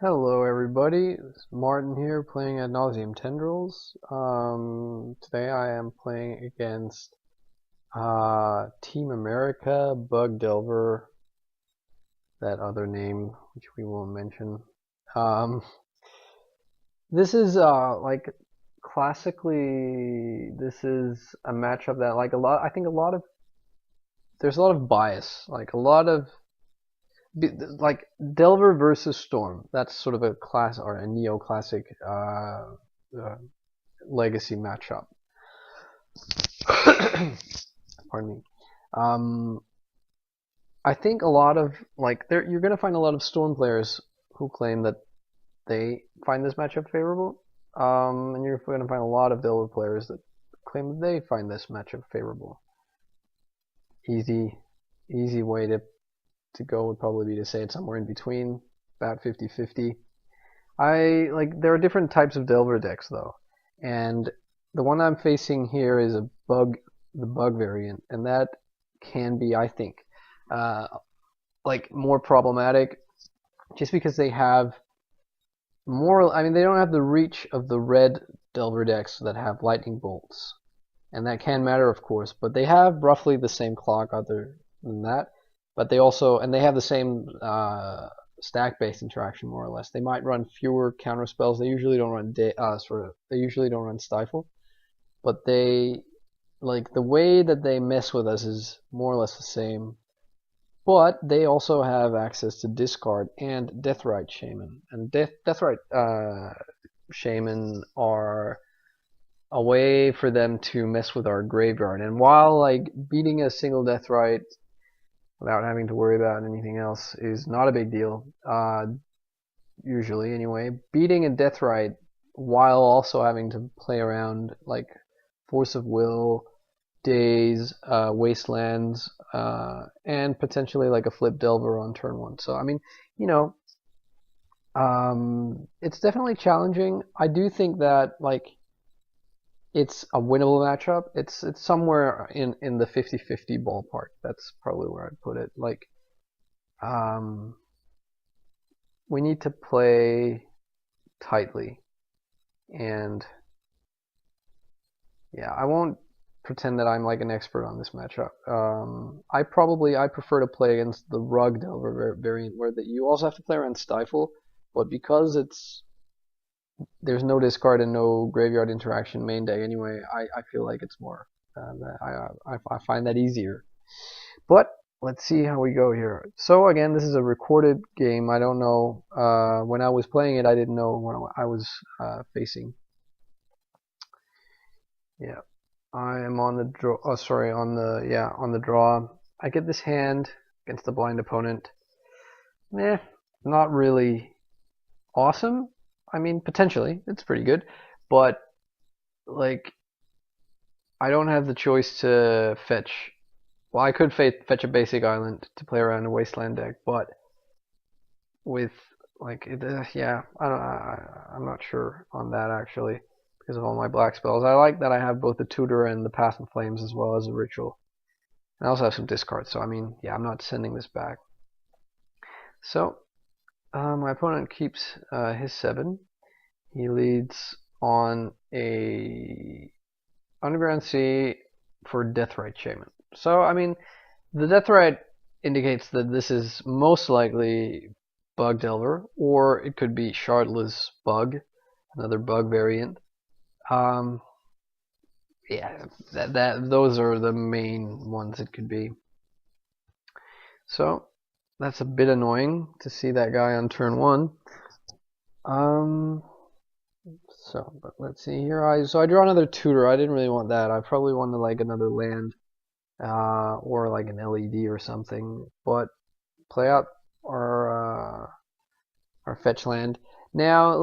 Hello everybody, it's Martin here playing Ad Nauseam Tendrils. Today I am playing against Team America, Bug Delver, that other name which we won't mention. Um, this is like classically this is a matchup that I think there's a lot of bias, like a lot of like Delver versus Storm. That's sort of a class or a neoclassic uh, legacy matchup. Pardon me. Um, I think a lot of you're gonna find a lot of Storm players who claim that they find this matchup favorable, and you're gonna find a lot of Delver players that claim that they find this matchup favorable. Easy, easy way to go would probably be to say it's somewhere in between, about 50-50. There are different types of Delver decks though, and the one I'm facing here is the bug variant, and that can be, I think, uh, more problematic, just because they have more. I mean, they don't have the reach of the red Delver decks that have lightning bolts, and that can matter, of course. But they have roughly the same clock, other than that. But they have the same stack-based interaction, more or less. They might run fewer counter spells. They usually don't run they usually don't run Stifle, but the way that they mess with us is more or less the same. But they also have access to discard and Deathrite Shaman, and Deathrite Shaman are a way for them to mess with our graveyard. And while beating a single Deathrite without having to worry about anything else is not a big deal, usually anyway, beating a Deathrite while also having to play around Force of Will, Days, Wastelands, and potentially a Flip Delver on turn one. So I mean, it's definitely challenging. I do think that it's a winnable matchup. It's somewhere in the 50-50 ballpark. That's probably where I'd put it. We need to play tightly, and yeah, I won't pretend that I'm an expert on this matchup. I prefer to play against the Rug Delver variant, where you also have to play around Stifle, but because there's no discard and no graveyard interaction main deck anyway, I feel like it's more I find that easier. But let's see how we go here. So again, this is a recorded game. I don't know, when I was playing it, I didn't know what I was facing. Yeah, I am on the draw. Oh, sorry, on the draw. I get this hand against the blind opponent. Meh, not really awesome. I mean, potentially, it's pretty good, but I don't have the choice to fetch. Well, I could fetch a basic island to play around a wasteland deck, but with yeah, I'm not sure on that actually, because of all my black spells. I like that I have both the Tutor and the Path and Flames as well as a Ritual. And I also have some discards, so I mean, yeah, I'm not sending this back. So, my opponent keeps his 7. He leads on a Underground Sea for Deathrite Shaman. So, I mean, the Deathrite indicates that this is most likely Bug Delver, or it could be Shardless Bug, another bug variant. Yeah, those are the main ones it could be. So that's a bit annoying to see that guy on turn 1. But let's see here. I draw another Tutor. I didn't really want that. I probably wanted another land, or an LED or something. But play out our fetch land. Now,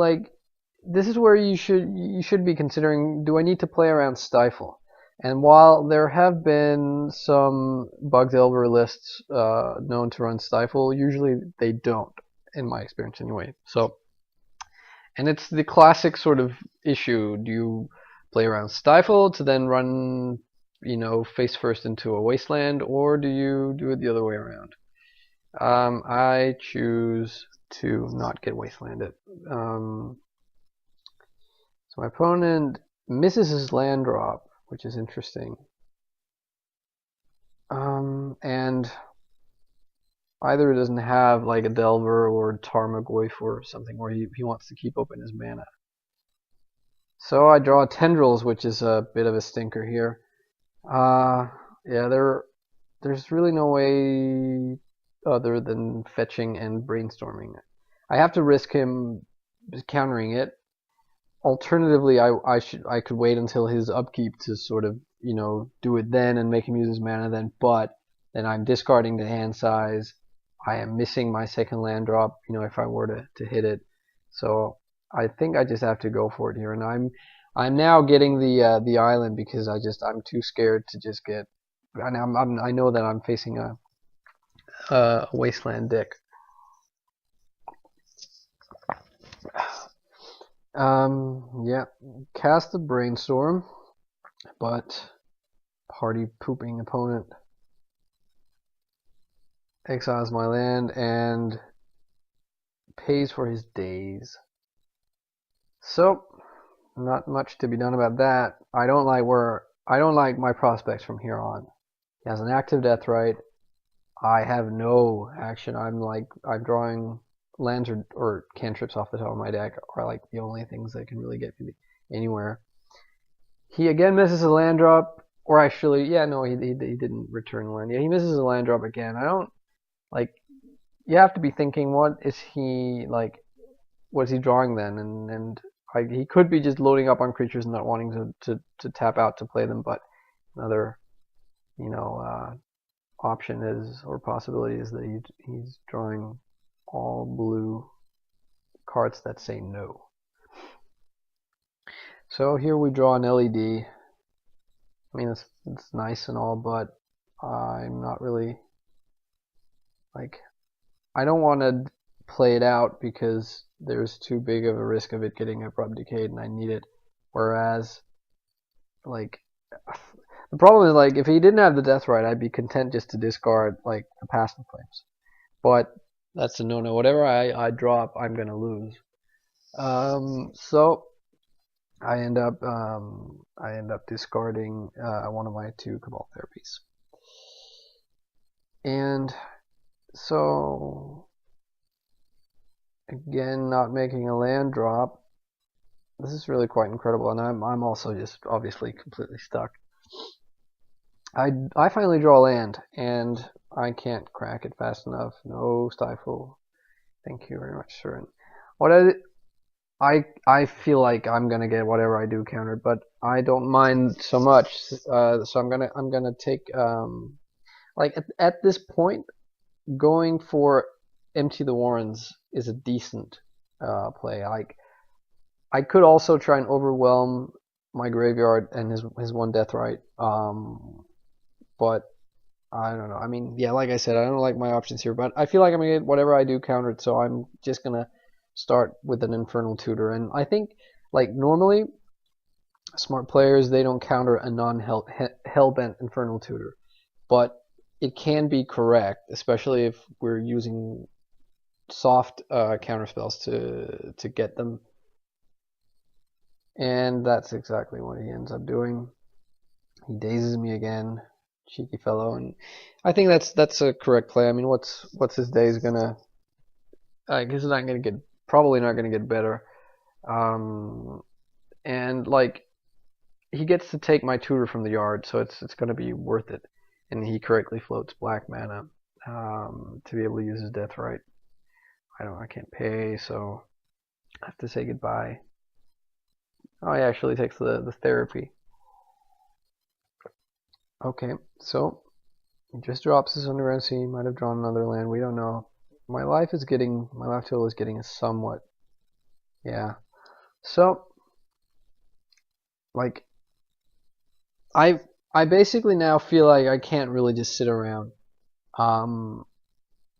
this is where you should be considering, do I need to play around Stifle? And while there have been some Bug Delver lists known to run Stifle, usually they don't, in my experience anyway. So, and it's the classic sort of issue. Do you play around Stifle to then run, face first into a wasteland, or do you do it the other way around? I choose to not get wastelanded. So my opponent misses his land drop, which is interesting. And either doesn't have like a Delver or Tarmogoyf or something where he wants to keep open his mana. So I draw Tendrils, which is a bit of a stinker here. Yeah, there's really no way other than fetching and brainstorming. I have to risk him countering it. Alternatively, I could wait until his upkeep to sort of, you know, do it then and make him use his mana then, but then I'm discarding the hand size. I am missing my second land drop, you know, if I were to hit it. So I think I just have to go for it here, and I'm now getting the island because I'm too scared to just get. And I know that I'm facing a wasteland deck. Yeah, cast the Brainstorm, but party pooping opponent exiles my land and pays for his days. So, not much to be done about that. I don't like my prospects from here on. He has an active Deathrite. I have no action. I'm drawing lands or cantrips off the top of my deck are like the only things that can really get me anywhere. He again misses a land drop, or actually, yeah, no, he didn't return the land. Yeah, he misses a land drop again. I don't like. You have to be thinking, what is he like? What is he drawing then? And he could be just loading up on creatures and not wanting to tap out to play them. But another, you know, option is, or possibility is that he's drawing all blue cards that say no. So here we draw an LED. I mean, it's nice and all, but I'm not really like, I don't want to play it out because there's too big of a risk of it getting Abrupt Decayed and I need it. Whereas, like, the problem is, like, if he didn't have the Deathrite, I'd be content just to discard, like, the Passing Flames. But that's a no-no. Whatever I drop, I'm gonna lose. So I end up discarding one of my two Cabal Therapies. And so again, not making a land drop. This is really quite incredible, and I'm also just obviously completely stuck. I finally draw land, and I can't crack it fast enough. No stifle. Thank you very much, sir. What I feel like I'm gonna get whatever I do countered, but I don't mind so much. So I'm gonna take like at this point, going for Empty the Warrens is a decent play. Like, I could also try and overwhelm my graveyard and his one Deathrite, but I don't know. I mean, yeah, like I said, I don't like my options here, but I feel like I'm gonna get whatever I do countered, so I'm just gonna start with an Infernal Tutor. And I think, like, normally smart players, they don't counter a non-hellbent Infernal Tutor, but it can be correct, especially if we're using soft counter spells to get them. And that's exactly what he ends up doing. He dazes me again, cheeky fellow, and I think that's a correct play. I mean, what's his daze gonna? I guess it's not gonna get, probably not gonna get better. And like, he gets to take my tutor from the yard, so it's gonna be worth it. And he correctly floats black mana to be able to use his Deathrite. I can't pay, so I have to say goodbye. Oh, he actually takes the therapy. Okay, so he just drops his Underground Sea. Might have drawn another land. We don't know. My life total is getting somewhat. Yeah. So, like, I basically now feel like I can't really just sit around. The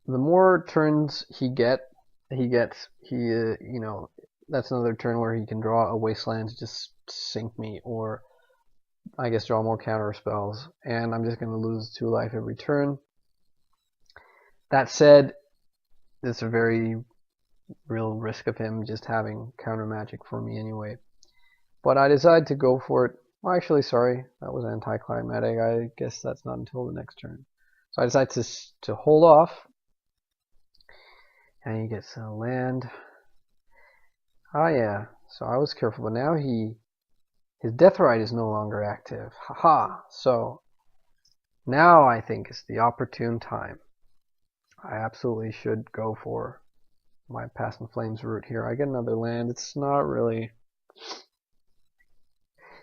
more turns he gets, you know, that's another turn where he can draw a wasteland to just sink me, or I guess draw more counter spells, and I'm just going to lose 2 life every turn. That said, it's a very real risk of him just having counter magic for me anyway. But I decided to go for it. Well, actually, sorry, that was anticlimactic. I guess that's not until the next turn. So I decided to hold off. And he gets a land. Oh yeah, so I was careful, but now his Deathrite is no longer active. Haha. So now I think it's the opportune time. I absolutely should go for my Past in Flames route here. I get another land. It's not really.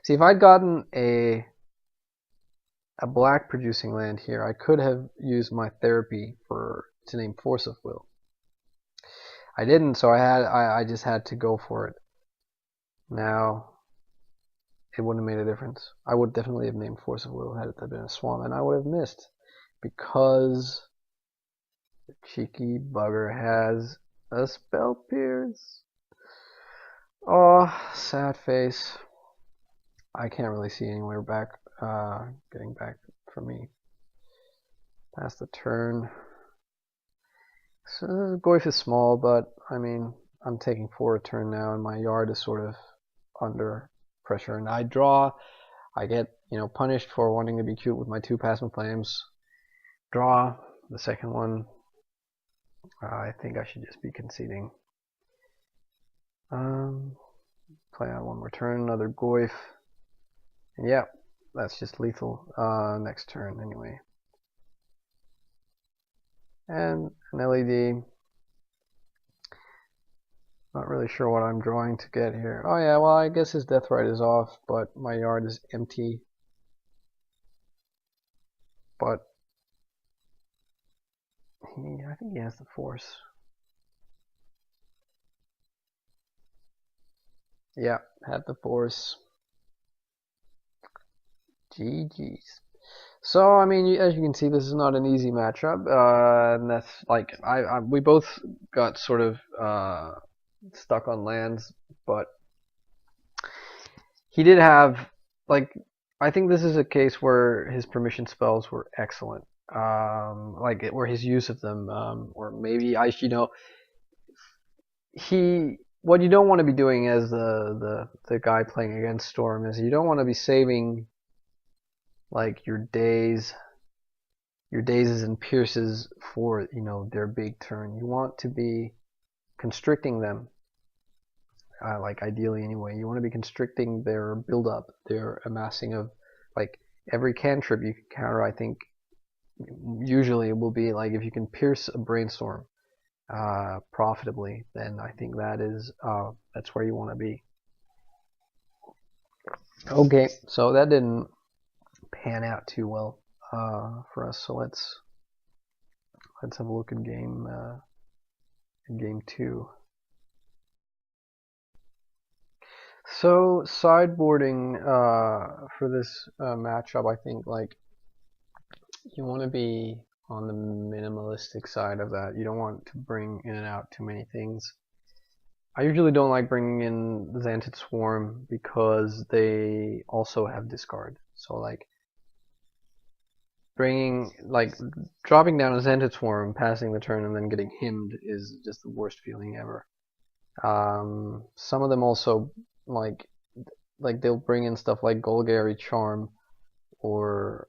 See, if I'd gotten a black producing land here, I could have used my therapy to name Force of Will. I didn't, so I just had to go for it. Now it wouldn't have made a difference. I would definitely have named Force of Will had it been a swamp, and I would have missed because the cheeky bugger has a Spell Pierce. Oh, sad face. I can't really see anywhere back, getting back for me. Past the turn. So Goyf is small, but I mean, I'm taking 4 a turn now, and my yard is sort of under pressure. And I draw. I get, punished for wanting to be cute with my 2 Past in Flames. Draw the second one. I think I should just be conceding. Play on 1 more turn, another Goyf. And yeah, that's just lethal next turn anyway. And an LED. Not really sure what I'm drawing to get here. Oh yeah, well I guess his Deathrite is off, but my yard is empty. But I think he has the Force. Yeah, had the Force. GG's. So I mean, as you can see, this is not an easy matchup, and that's like we both got sort of stuck on lands, but he did have I think this is a case where his permission spells were excellent, or his use of them, or maybe what you don't want to be doing as the guy playing against Storm is you don't want to be saving your dazes and pierces for their big turn. You want to be constricting them, ideally anyway. You want to be constricting their build up, their amassing of every cantrip you can counter. I think usually it will be if you can pierce a Brainstorm profitably, then I think that's where you want to be. Okay, so that didn't pan out too well for us. So let's have a look at game 2. So sideboarding for this matchup, I think you want to be on the minimalistic side of that. You don't want to bring in and out too many things. I usually don't like bringing in the Xantid Swarm because they also have discard. So dropping down a Xantid Swarm, passing the turn, and then getting himmed is just the worst feeling ever. Some of them also they'll bring in stuff like Golgari Charm or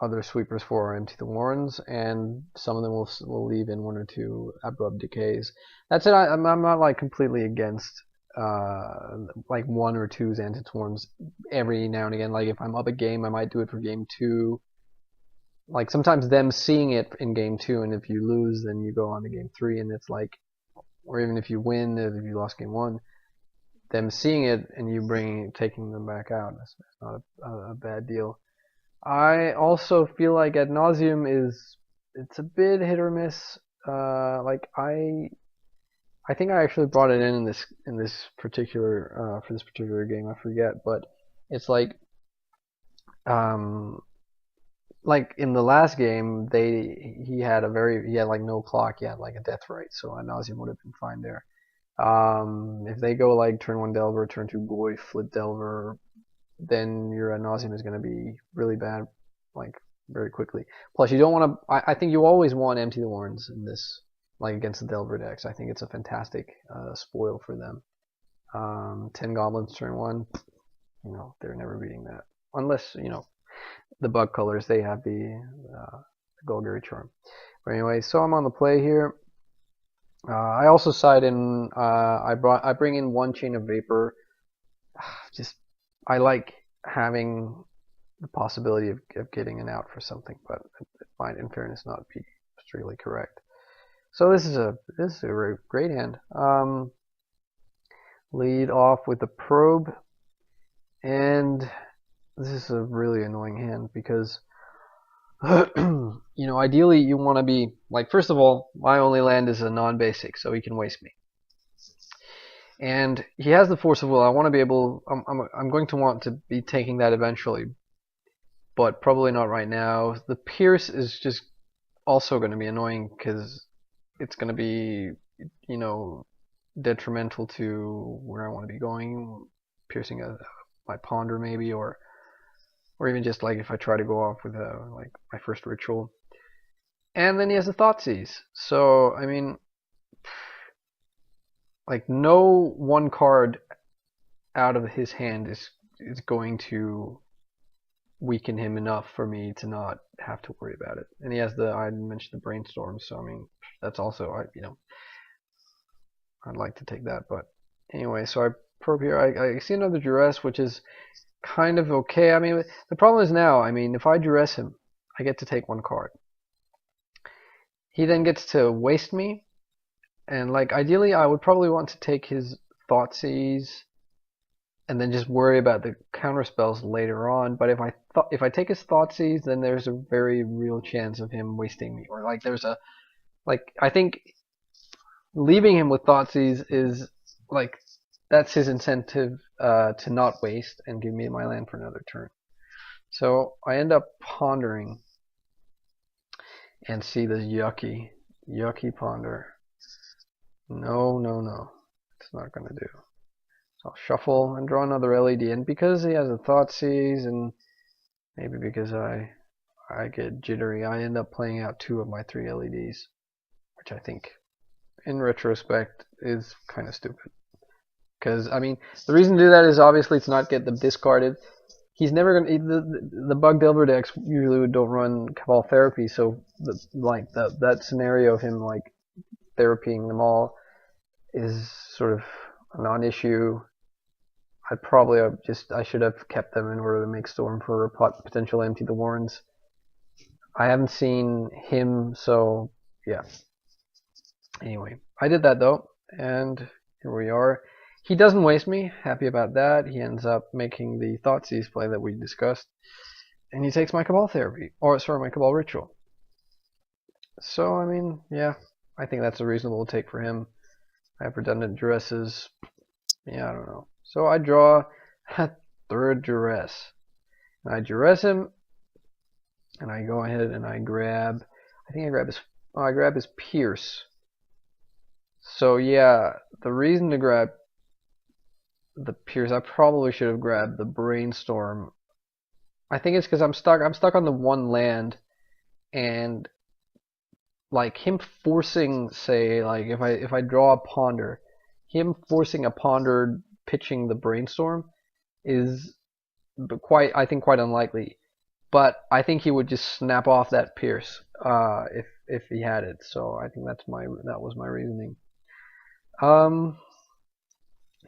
other sweepers for Empty the Warrens, and some of them will leave in 1 or 2 Abrupt Decays. That's it. I'm not completely against 1 or 2 Xantid Swarms every now and again. If I'm up a game, I might do it for game 2. Sometimes them seeing it in game 2, and if you lose, then you go on to game 3, and it's or even if you win, if you lost game 1, them seeing it and you taking them back out, that's not a bad deal. I also feel like Ad Nauseam it's a bit hit or miss. I think I actually brought it in this particular for this particular game. I forget, but it's in the last game he had no clock. He had a Deathrite, so Ad Nauseam would have been fine there. If they go turn 1 Delver, turn 2 Goyf, flip Delver, then your Ad Nauseam is going to be really bad, very quickly. Plus, you don't want to. I think you always want Empty the Warrens in this like against the Delver decks. I think it's a fantastic spoil for them. 10 goblins turn 1, they're never beating that. Unless, the bug colors, they have the Golgari Charm. But anyway, so I'm on the play here. I also side in, I bring in 1 Chain of Vapor. Just, I like having the possibility of getting an out for something, but I find, in fairness, not be strictly correct. So this is a great hand. Lead off with the Probe, and this is a really annoying hand because ideally you want to be like, first of all, my only land is a non-basic, so he can waste me. And he has the Force of Will. I want to be able. I'm going to want to be taking that eventually, but probably not right now. The Pierce is just also going to be annoying because it's going to be, detrimental to where I want to be going, piercing my Ponder maybe, or even just like if I try to go off with like my first ritual. And then he has a Thoughtseize. So I mean, like no one card out of his hand is going to weaken him enough for me to not have to worry about it. And he has I mentioned the Brainstorm, so I mean that's also I'd like to take that. But anyway, so I probe here. I see another Duress, which is kind of okay. I mean, the problem is now, I mean, if I Duress him, I get to take 1 card. He then gets to waste me, and like ideally I would probably want to take his Thoughtseize and then just worry about the counter spells later on. But if I take his Thoughtseize, then there's a very real chance of him wasting me, or like I think leaving him with Thoughtseize is like, that's his incentive to not waste and give me my land for another turn. So I end up pondering and see this yucky ponder. No, it's not going to do. So I'll shuffle and draw another LED, and because he has a Thoughtseize, and maybe because I get jittery, I end up playing out 2 of my 3 LEDs, which I think, in retrospect, is kind of stupid. Because, I mean, the reason to do that is obviously to not get them discarded. He's never going to... The bug Delver decks usually don't run Cabal Therapy, so that scenario of him like therapying them all is sort of a non-issue. I should have kept them in order to make Storm for potential empty the Warrens. I haven't seen him, so yeah. Anyway, I did that though, and here we are. He doesn't waste me, happy about that. He ends up making the Thoughtseize play that we discussed, and he takes my Cabal Therapy, or sorry, my Cabal Ritual. So, I mean, yeah, I think that's a reasonable take for him. I have redundant Duresses. Yeah, I don't know. So I draw a 3rd Duress. And I Duress him, and I go ahead and I grab, I grab his Pierce. So yeah, the reason to grab the Pierce, I probably should have grabbed the Brainstorm. I think it's because I'm stuck on the 1 land, and like him forcing, say, like if I draw a Ponder, him forcing a Ponder pitching the Brainstorm is quite unlikely. But I think he would just snap off that Pierce if he had it. So I think that was my reasoning.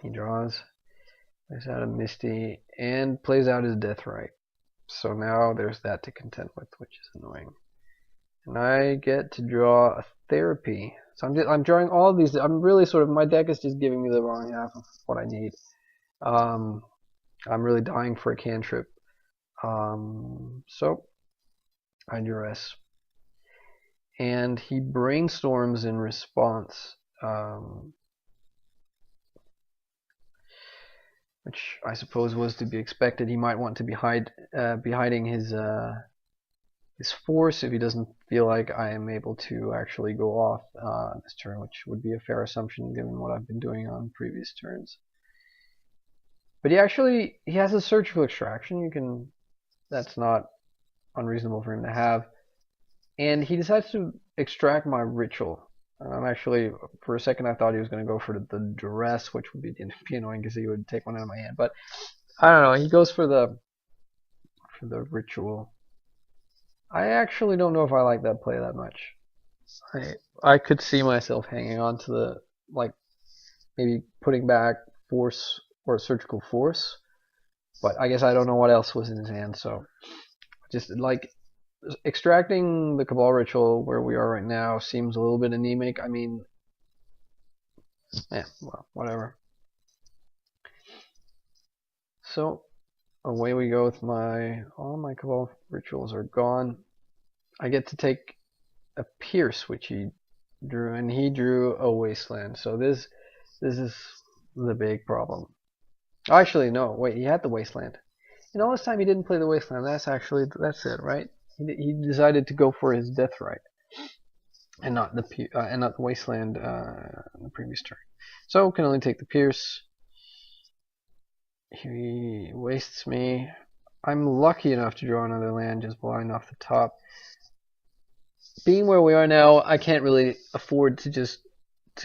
He draws, plays out a Misty, and plays out his Deathrite. So now there's that to contend with, which is annoying. And I get to draw a Therapy. So I'm drawing all of these. I'm really my deck is just giving me the wrong half of what I need. I'm really dying for a cantrip. So I Duress. And he Brainstorms in response. Which I suppose was to be expected. He might want to be hiding his Force if he doesn't feel like I am able to actually go off this turn, which would be a fair assumption given what I've been doing on previous turns. But he has a Surgical Extraction. That's not unreasonable for him to have. And he decides to extract my Ritual. Actually, for a second, I thought he was going to go for the Duress, which would be annoying because he would take one out of my hand. But I don't know. He goes for the ritual. I actually don't know if I like that play that much. I could see myself hanging on to the, like, maybe putting back force or surgical force, but I guess I don't know what else was in his hand. So just like extracting the Cabal Ritual where we are right now seems a little bit anemic. I mean, well, whatever. So away we go with all my Cabal Rituals are gone. I get to take a Pierce, which he drew, and he drew a Wasteland. So this is the big problem. Actually, no, wait, he had the Wasteland. And all this time he didn't play the Wasteland. That's it, right? He decided to go for his Deathrite and not the Wasteland in the previous turn. So can only take the Pierce. He wastes me. I'm lucky enough to draw another land just blind off the top. Being where we are now, I can't really afford to just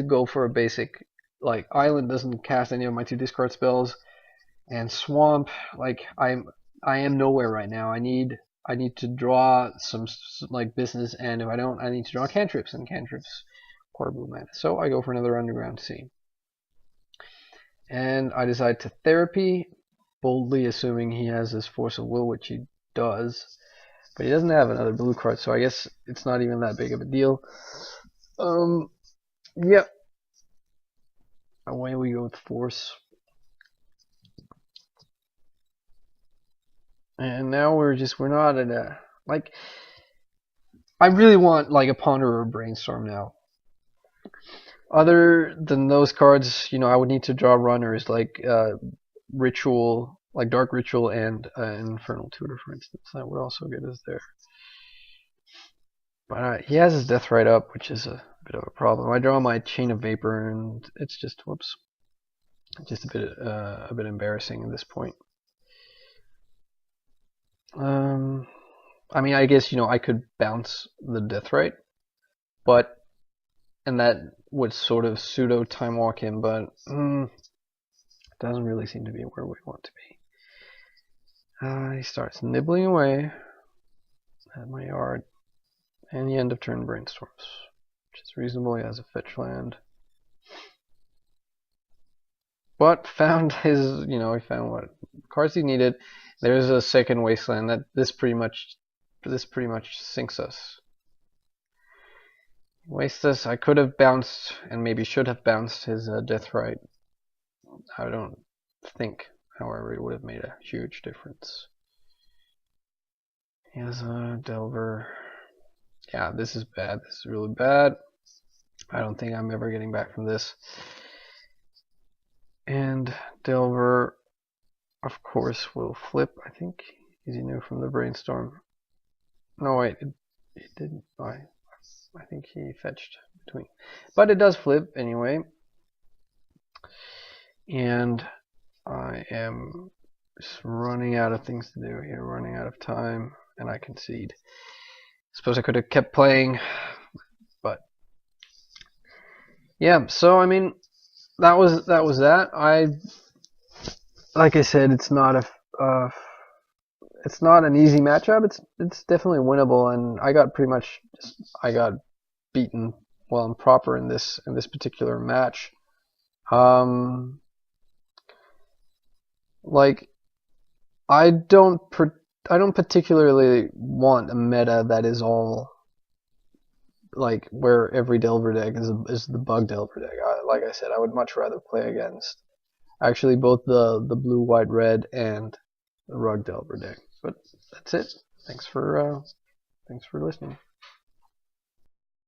go for a basic, like, Island doesn't cast any of my 2 discard spells, and Swamp, like, I am nowhere right now. I need to draw some like business, and if I don't, I need to draw cantrips, and cantrips pour blue mana. So I go for another Underground Sea. And I decide to Therapy, boldly assuming he has his Force of Will, which he does. But he doesn't have another blue card, so I guess it's not even that big of a deal. Yep. Away we go with Force. And now we're not at a, like, I really want, like, a Ponder or a Brainstorm now. Other than those cards, I would need to draw runners like Ritual, like Dark Ritual and Infernal Tutor, for instance. That would also get us there. But he has his Deathrite up, which is a bit of a problem. I draw my Chain of Vapor, and it's just, whoops, just a bit embarrassing at this point. I mean, I guess, I could bounce the Deathrite, and that would sort of pseudo time walk him, but it doesn't really seem to be where we want to be. He starts nibbling away at my yard, and the end of turn Brainstorms, which is reasonable. He has a fetch land, but found his, he found what cards he needed. There's a second Wasteland that this pretty much sinks us. Waste us. I could have bounced, and maybe should have bounced his Deathrite. I don't think, however, it would have made a huge difference. He has a Delver. Yeah, this is bad. This is really bad. I don't think I'm ever getting back from this. And Delver, of course, will flip, I think, as you knew from the Brainstorm. No, wait, it didn't. I think he fetched between. But it does flip anyway. And I am just running out of things to do here, running out of time, and I concede. Suppose I could have kept playing, but yeah. So I mean, that was that. Like I said, it's not an easy matchup. It's definitely winnable, and I got beaten well and proper in this particular match. Like, I don't particularly want a meta that is all, like, where every Delver deck is the bug Delver deck. Like I said, I would much rather play against actually both the blue, white, red and the Rug Delver deck. But that's it. Thanks for listening.